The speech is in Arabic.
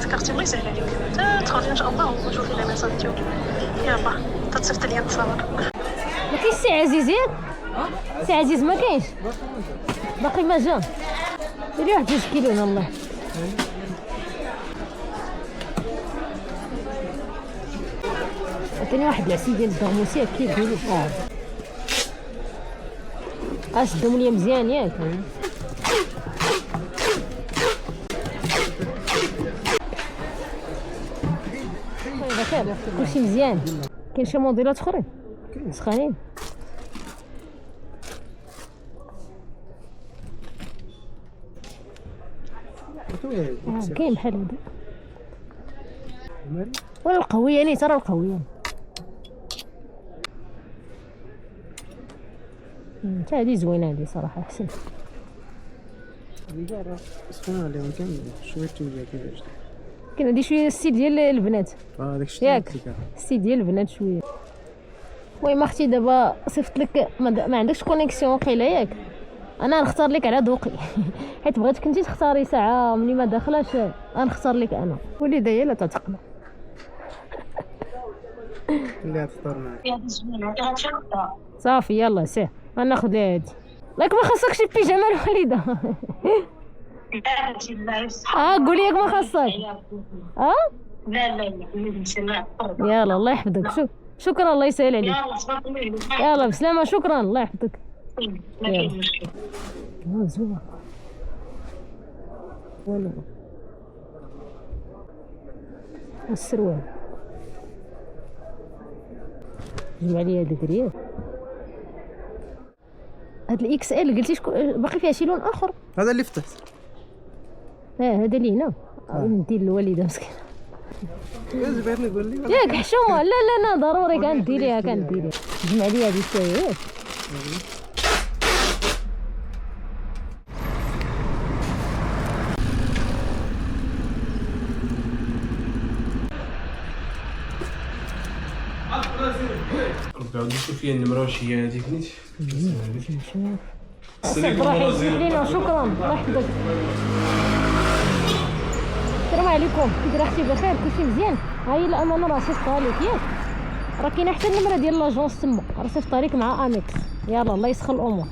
تكرتي الله يسهل عليك، تدخلي ان شاء الله وشوفي لي ميساج ديالك. يلا تتصيفط لي نتصور. ما كاينش سي عزيز ياك؟ سي عزيز ما كاينش باقي ما جا. ديري واحد 2 كيلو الله. عطيني واحد العسل ديال الدغموسيه كيقولوا شدهم ليا مزيان ياك. بخير كلشي مزيان. كاين شي موديلات اخرين سخانين. كاين بحال هذا ولا القويه ني ترى القويه حتى هذه زوينه هذه صراحه احسن. هذه راه سخونه عليهم كامل شويه توجه كيفاش كاين هذه شويه السيل ديال البنات. داك الشيء ياك السيل ديال البنات شويه. المهم اختي دابا صيفط لك ما عندكش كونيكسيون وقيله ياك. انا نختار لك على ذوقي حيت بغيتك انت تختاري ساعه ملي ما داخلاش غنختار لك انا. وليدة هي لا تتقلق اللي غتختار معاك. صافي يلا سير غناخذ ليها هادي. لاك ما خاصكش البيجامه الوالده. قولي ياك ما خاصك. لا لا لا يلا الله يحفظك. شكرا الله يسهل عليك. يلا بسلامه. شكرا الله يحفظك. ما كاين مشكل. زوين والو السروال جمع لي هذاك ريال. هاد الاكس ال قلتي شكون باقي فيها شي لون اخر؟ هذا اللي فتحت. هذا اللي هنا ندير الوالده مسكينه. بغيت نقول لي ياك حشومه. لا ضروري كندير ليها جمع لي هذه شويه. ربي عاود نشوف فيها النمره واش هي هذيك نيت. شكرا الله يحفظك. السلام عليكم. كي اختي بخير كلشي مزيان؟ هاي الامانه راه صيفطها لك ياك. راه كاينه حتى النمره ديال لاجونس تما راه صيفطها لك مع اميكس. يلا الله يسخر الامور.